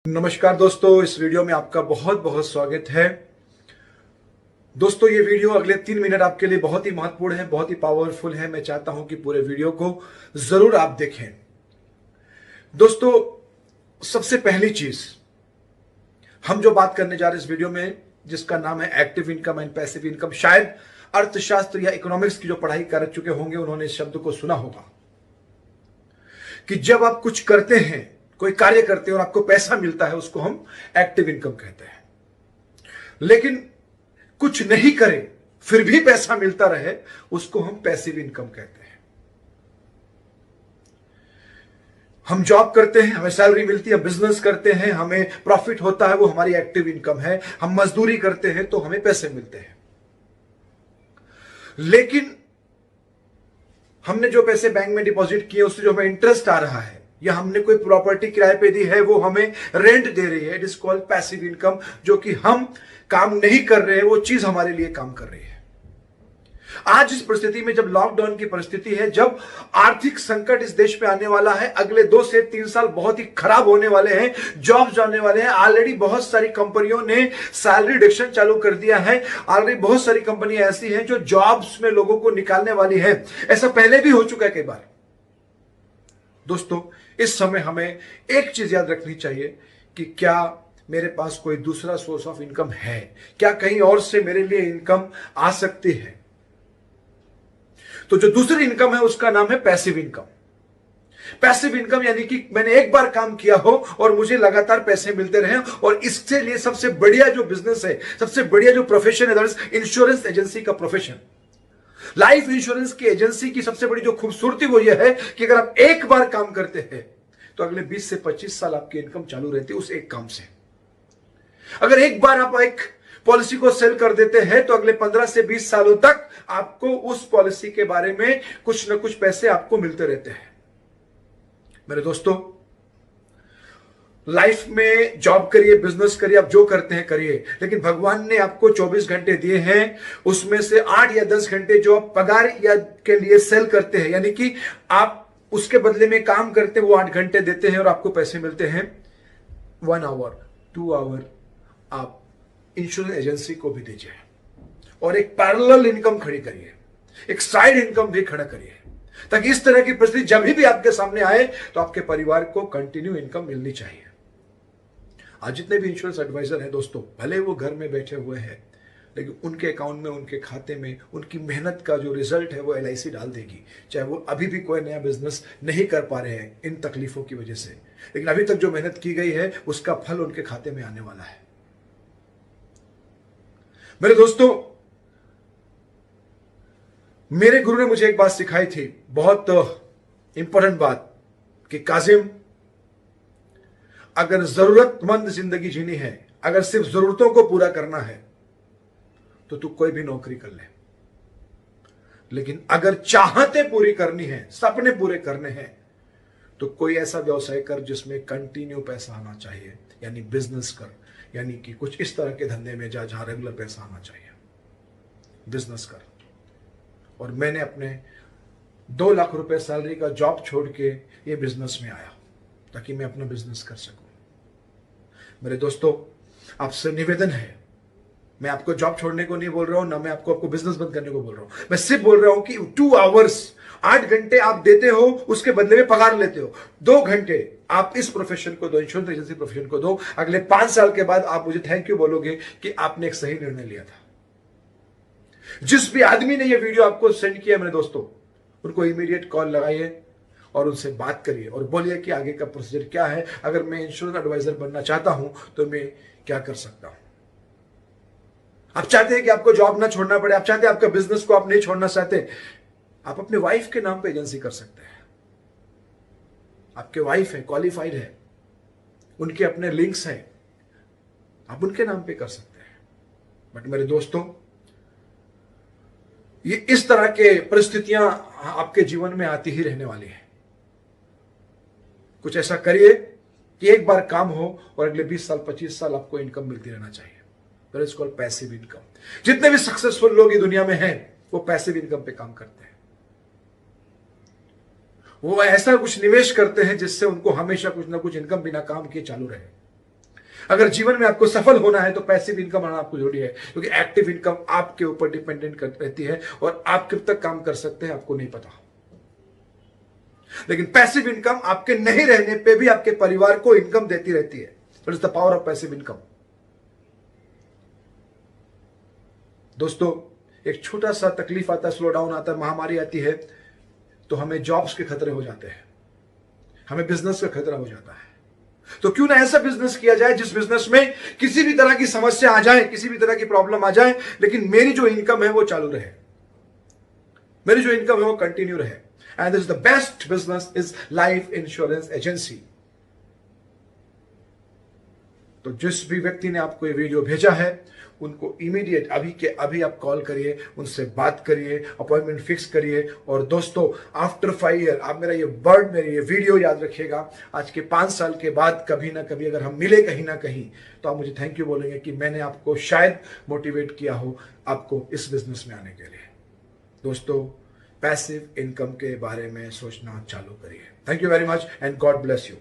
नमस्कार दोस्तों, इस वीडियो में आपका बहुत बहुत स्वागत है। दोस्तों, ये वीडियो अगले 3 मिनट आपके लिए बहुत ही महत्वपूर्ण है, बहुत ही पावरफुल है। मैं चाहता हूं कि पूरे वीडियो को जरूर आप देखें। दोस्तों, सबसे पहली चीज हम जो बात करने जा रहे हैं इस वीडियो में, जिसका नाम है active income and passive income. शायद अर्थशास्त्र या इकोनॉमिक्स की जो पढ़ाई कर चुके होंगे उन्होंने इस शब्द को सुना होगा कि जब आप कुछ करते हैं, कोई कार्य करते हैं और आपको पैसा मिलता है, उसको हम एक्टिव इनकम कहते हैं। लेकिन कुछ नहीं करें फिर भी पैसा मिलता रहे, उसको हम पैसिव इनकम कहते हैं। हम जॉब करते हैं, हमें सैलरी मिलती है, बिजनेस करते हैं, हमें प्रॉफिट होता है, वो हमारी एक्टिव इनकम है। हम मजदूरी करते हैं तो हमें पैसे मिलते हैं। लेकिन हमने जो पैसे बैंक में डिपॉजिट किए, उससे जो हमें इंटरेस्ट आ रहा है, या हमने कोई प्रॉपर्टी किराए पे दी है, वो हमें रेंट दे रही है, it is called passive income. जो कि हम काम नहीं कर रहे हैं, वो चीज हमारे लिए काम कर रही है। आज इस परिस्थिति में, जब लॉकडाउन की परिस्थिति है, जब आर्थिक संकट इस देश पे आने वाला है, अगले 2 से 3 साल बहुत ही खराब होने वाले हैं, जॉब्स जाने वाले हैं। ऑलरेडी बहुत सारी कंपनियों ने सैलरी रिडक्शन चालू कर दिया है। ऑलरेडी बहुत सारी कंपनियां ऐसी हैं जो जॉब्स में लोगों को निकालने वाली है। ऐसा पहले भी हो चुका है कई बार। दोस्तों, इस समय हमें एक चीज याद रखनी चाहिए कि क्या मेरे पास कोई दूसरा सोर्स ऑफ इनकम है? क्या कहीं और से मेरे लिए इनकम आ सकती है? तो जो दूसरी इनकम है उसका नाम है पैसिव इनकम। पैसिव इनकम यानी कि मैंने एक बार काम किया हो और मुझे लगातार पैसे मिलते रहे। और इसके लिए सबसे बढ़िया जो बिजनेस है, सबसे बढ़िया जो प्रोफेशन है, दैट इज इंश्योरेंस एजेंसी का प्रोफेशन। लाइफ इंश्योरेंस की एजेंसी की सबसे बड़ी जो खूबसूरती वो ये है कि अगर आप एक बार काम करते हैं तो अगले 20 से 25 साल आपकी इनकम चालू रहती है उस एक काम से। अगर एक बार आप एक पॉलिसी को सेल कर देते हैं तो अगले 15 से 20 सालों तक आपको उस पॉलिसी के बारे में कुछ ना कुछ पैसे आपको मिलते रहते हैं। मेरे दोस्तों, लाइफ में जॉब करिए, बिजनेस करिए, आप जो करते हैं करिए, लेकिन भगवान ने आपको 24 घंटे दिए हैं। उसमें से 8 या 10 घंटे जो आप पगार या के लिए सेल करते हैं, यानी कि आप उसके बदले में काम करते हैं, वो 8 घंटे देते हैं और आपको पैसे मिलते हैं। 1 आवर 2 आवर आप इंश्योरेंस एजेंसी को भी दीजिए और एक पैरेलल इनकम खड़ी करिए, एक साइड इनकम भी खड़ा करिए, ताकि इस तरह की परिस्थिति जब भी आपके सामने आए तो आपके परिवार को कंटिन्यू इनकम मिलनी चाहिए। आज जितने भी इंश्योरेंस एडवाइजर हैं दोस्तों, भले वो घर में बैठे हुए हैं, लेकिन उनके अकाउंट में, उनके खाते में उनकी मेहनत का जो रिजल्ट है वो LIC डाल देगी। चाहे वो अभी भी कोई नया बिजनेस नहीं कर पा रहे हैं इन तकलीफों की वजह से, लेकिन अभी तक जो मेहनत की गई है उसका फल उनके खाते में आने वाला है। मेरे दोस्तों, मेरे गुरु ने मुझे एक बात सिखाई थी, बहुत इंपॉर्टेंट बात, कि काजिम, अगर जरूरतमंद जिंदगी जीनी है, अगर सिर्फ जरूरतों को पूरा करना है, तो तू कोई भी नौकरी कर ले। लेकिन अगर चाहते पूरी करनी है, सपने पूरे करने हैं, तो कोई ऐसा व्यवसाय कर जिसमें कंटिन्यू पैसा आना चाहिए, यानी बिजनेस कर, यानी कि कुछ इस तरह के धंधे में जा जहां रेगुलर पैसा आना चाहिए, बिजनेस कर। और मैंने अपने 2 लाख रुपए सैलरी का जॉब छोड़ के ये बिजनेस में आया ताकि मैं अपना बिजनेस कर सकूं। मेरे दोस्तों, आपसे निवेदन है, मैं आपको जॉब छोड़ने को नहीं बोल रहा हूं, ना मैं आपको बिजनेस बंद करने को बोल रहा हूं। मैं सिर्फ बोल रहा हूं कि 2 आवर्स 8 घंटे आप देते हो, उसके बदले में पगार लेते हो। 2 घंटे आप इस प्रोफेशन को दो, इंश्योरेंस एजेंसी प्रोफेशन को दो। अगले 5 साल के बाद आप मुझे थैंक यू बोलोगे कि आपने एक सही निर्णय लिया था। जिस भी आदमी ने यह वीडियो आपको सेंड किया मेरे दोस्तों, उनको इमीडिएट कॉल लगाइए और उनसे बात करिए और बोलिए कि आगे का प्रोसीजर क्या है। अगर मैं इंश्योरेंस एडवाइजर बनना चाहता हूं तो मैं क्या कर सकता हूं। आप चाहते हैं कि आपको जॉब ना छोड़ना पड़े, आप चाहते हैं आपका बिजनेस को आप नहीं छोड़ना चाहते, आप अपने वाइफ के नाम पे एजेंसी कर सकते हैं। आपके वाइफ है, क्वालिफाइड है, उनके अपने लिंक्स हैं, आप उनके नाम पे कर सकते हैं। बट मेरे दोस्तों, ये इस तरह के परिस्थितियां आपके जीवन में आती ही रहने वाली है। कुछ ऐसा करिए कि एक बार काम हो और अगले 20 साल 25 साल आपको इनकम मिलती रहना चाहिए। That is called passive income. जितने भी सक्सेसफुल लोग इस दुनिया में हैं वो पैसिव इनकम पे काम करते हैं। वो ऐसा कुछ निवेश करते हैं जिससे उनको हमेशा कुछ ना कुछ इनकम बिना काम किए चालू रहे। अगर जीवन में आपको सफल होना है तो पैसिव इनकम आना आपको जरूरी है, क्योंकि एक्टिव इनकम आपके ऊपर डिपेंडेंट रहती है और आप कब तक काम कर सकते हैं आपको नहीं पता। लेकिन पैसिव इनकम आपके नहीं रहने पे भी आपके परिवार को इनकम देती रहती है। That is the power of passive income. दोस्तों, एक छोटा सा तकलीफ आता है, स्लो डाउन आता है, महामारी आती है, तो हमें जॉब्स के खतरे हो जाते हैं, हमें बिजनेस का खतरा हो जाता है। तो क्यों ना ऐसा बिजनेस किया जाए जिस बिजनेस में किसी भी तरह की समस्या आ जाए, किसी भी तरह की प्रॉब्लम आ जाए, लेकिन मेरी जो इनकम है वो चालू रहे, मेरी जो इनकम है वो कंटिन्यू रहे। And this is the best business is life insurance agency. तो जिस भी व्यक्ति ने आपको ये वीडियो भेजा है उनको इमीडिएट अभी के अभी आप कॉल करिए, उनसे बात करिए, अपॉइंटमेंट फिक्स करिए। और दोस्तों, आफ्टर 5 ईयर आप मेरा ये वीडियो याद रखिएगा। आज के 5 साल के बाद कभी ना कभी अगर हम मिले कहीं ना कहीं तो आप मुझे थैंक यू बोलेंगे कि मैंने आपको शायद मोटिवेट किया हो आपको इस बिजनेस में आने के लिए। दोस्तों, पैसिव इनकम के बारे में सोचना चालू करिए। Thank you very much and God bless you.